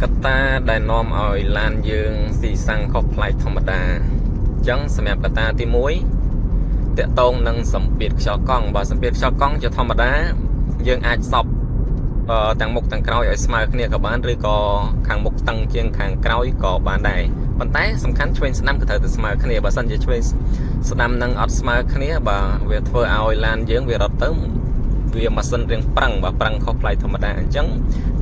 កត្តាដែលនាំឲ្យឡានយើងស៊ីសាំងខុសប្លែកធម្មតាអញ្ចឹងសម្រាប់កត្តាទី1តាក់ទងនឹងសម្ពាធខ្យល់កង់បើសម្ពាធខ្យល់កង់ជាធម្មតាយើងអាចសប់ទាំងមុខទាំងក្រោយឲ្យស្មើគ្នាក៏បានឬក៏ខាងមុខតឹងជាងខាងក្រោយក៏បានដែរប៉ុន្តែសំខាន់ឆ្វេងស្ដាំក៏ត្រូវតែស្មើគ្នាបើមិនជាឆ្វេងស្ដាំនឹងអត់ស្មើគ្នាបាទវាធ្វើឲ្យឡានយើងវារត់ទៅវាម៉ាស៊ីនរៀងប្រឹងបាទប្រឹងខុសប្លែកធម្មតាអញ្ចឹង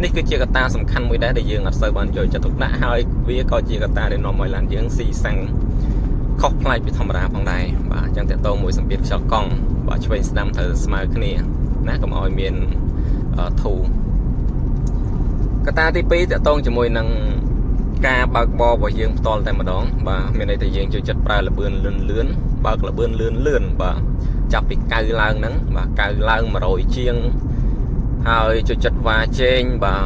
នេះគឺជាកត្តាសំខាន់មួយដែរដែលយើងអត់សូវបានយកចិត្តទុកដាក់ហើយវាក៏ជាកត្តាដែលនាំឲ្យឡានយើងស៊ីសាំងខុសប្លែកពីធម្មតាផងដែរបាទអញ្ចឹងតើតោមួយសម្ពាធខ្យល់កង់បាទឆ្វេងស្ដាំត្រូវស្មើគ្នាណាកុំឲ្យមានធូរកត្តាទី2តើតោជាមួយនឹងការបើកបររបស់យើងផ្ទាល់តែម្ដងបាទមានន័យថាយើងចូលចិត្តប្រើលបឿនលឿនបើកលបឿនលឿនបាទចាប់ពីកៅឡើងហ្នឹងបាទកៅឡើង100ជាងហើយចូលចិត្តវ៉ាជេងបាទ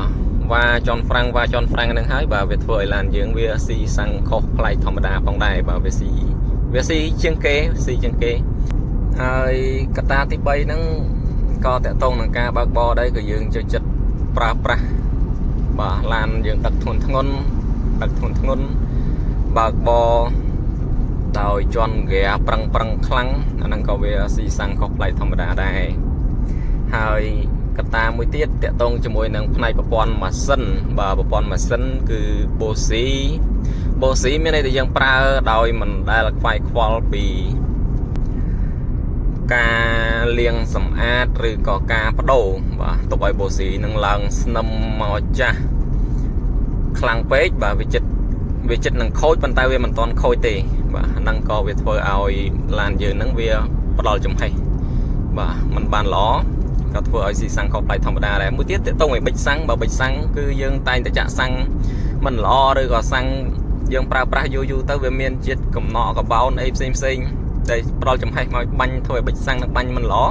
វ៉ាចនហ្វ្រាំងហ្នឹងហើយបាទវាធ្វើឲ្យឡានយើងវាស៊ីសាំងខុសប្លែកធម្មតាផងដែរបាទវាស៊ីជាងគេហើយកត្តាទី3ហ្នឹងក៏តកតងនឹងការបើកបរដែរគឺយើងចូលចិត្តប្រើប្រាស់បាទឡានយើងដឹកធ្ងន់បើកបរដោយជន់ហ្គាប្រឹងខ្លាំងអាហ្នឹងក៏វាស៊ីសាំងខុសប្លែកធម្មតាដែរហើយកត្តាមួយទៀតតកតងជាមួយនឹងផ្នែកប្រព័ន្ធម៉ាស៊ីនបាទប្រព័ន្ធម៉ាស៊ីនគឺបូស៊ីមានន័យថាយើងប្រើដោយមិនដែលខ្វាយខ្វល់ពីការលាងសម្អាតឬក៏ការបដូរបាទទុកឲ្យបូស៊ីនឹងឡើងស្នឹមមកចាស់ខ្លាំងពេកបាទវាចិត្តនឹងខូចប៉ុន្តែវាមិនទាន់ខូចទេបាទហ្នឹងក៏វាធ្វើឲ្យឡានយើងហ្នឹងវាផ្ដល់ចំហេះបាទมันបានល្អក៏ធ្វើឲ្យស៊ីសាំងខុសប្លែកធម្មតាដែរមួយទៀតតើតោងឲ្យបិចសាំងបើបិចសាំងគឺយើងតែងតែចាក់សាំងមិនល្អឬក៏សាំងយើងប្រើប្រាស់យូរទៅវាមានជាតិកំណកកបោនអីផ្សេងដែលផ្ដល់ចំហេះមកបាញ់ធ្វើឲ្យបិចសាំងនឹងបាញ់មិនល្អ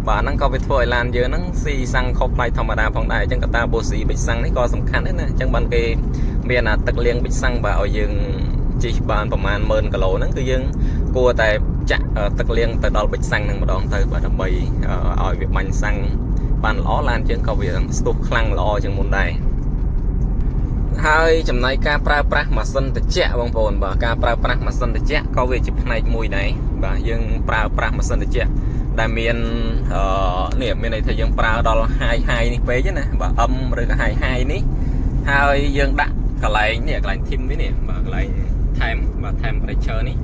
បាទហ្នឹងក៏វាធ្វើឲ្យឡានយើងហ្នឹងស៊ីសាំងខុសប្លែកធម្មតាផងដែរអញ្ចឹងកត្តាបូស៊ីបិចសាំងនេះក៏សំខាន់ដែរណាអញ្ចឹងបានគេមានទឹកលាងបិចសាំងបាទឲ្យយើងជិះបានប្រហែល10000គីឡូហ្នឹងគឺយើងគួរតែចាក់ទឹកលាងទៅដល់បិចសាំងហ្នឹងម្ដងទៅបាទដើម្បីឲ្យវាបាញ់សាំងបានល្អឡានយើងក៏វាស្ទុះខ្លាំងល្អជាងមុនដែរហើយចំណែកការប្រើប្រាស់ម៉ាស៊ីនត្រជាក់បងប្អូនបាទការប្រើប្រាស់ម៉ាស៊ីនត្រជាក់ក៏វាជាផ្នែកមួយដែរបាទយើងប្រើប្រាស់ម៉ាស៊ីនត្រជាក់ដែលមាននេះមានន័យថាយើងប្រើដល់ហាយនេះពេកណាបាទអឹមឬក៏ហាយនេះហើយយើងដាក់កន្លែងនេះកន្លែងធីមនេះបាទកន្លែងថែមបាទថែម pressure នេះ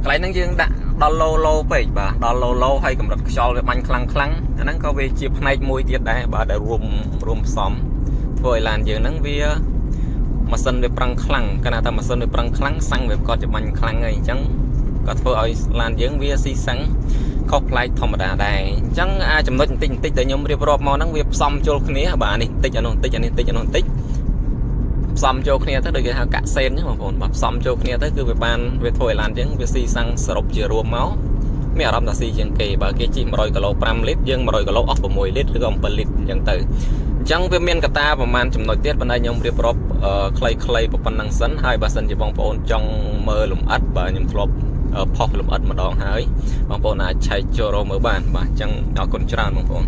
កន្លែងហ្នឹងយើងដាក់ដល់ឡូពេកបាទដល់ឡូហើយកម្រិតខ្យល់វាបាញ់ខ្លាំងអាហ្នឹងក៏វាជាផ្នែកមួយទៀតដែរបាទដែលរួមផ្សំធ្វើឲ្យឡានយើងហ្នឹងវាម៉ាស៊ីនវាប្រឹងខ្លាំងកាលណាតែម៉ាស៊ីនវាប្រឹងខ្លាំងសាំងវាក៏จะបាញ់ខ្លាំងហើយអញ្ចឹងក៏ធ្វើឲ្យឡានយើងវាស៊ីសាំងខុសប្លែកធម្មតាដែរអញ្ចឹងចំណុចបន្តិចដែលខ្ញុំរៀបរាប់មកហ្នឹងវាផ្សំចូលគ្នាបាទនេះបន្តិចអានោះបន្តិចផ្សំចូលគ្នាទៅដូចគេហៅកាក់សេនហ្នឹងបងប្អូនបាទផ្សំចូលគ្នាទៅគឺវាធ្វើឲ្យឡានយើងវាស៊ីសាំងសរុបជារួមមកមានអារម្មណ៍ថាស៊ីជាងគេបើគេជិះ100គីឡូ5លីត្រយើង100គីឡូអស់6លីត្រឬក៏7លីត្រអញ្ចឹងទៅអញ្ចឹងវាមានកត្តាប្រហែលចំណុចទៀតបណ្ដាខ្ញុំរៀបរាប់ខ្លីៗប៉ុណ្ណឹងសិនហើយបើសិនជាបងប្អូនចង់មើលលម្អិតបាទខ្ញុំធ្លាប់ផុសលម្អិតម្ដងហើយបងប្អូនអាចឆែកចូលមើលបានបាទអញ្ចឹងអរគុណច្រើនបងប្អូន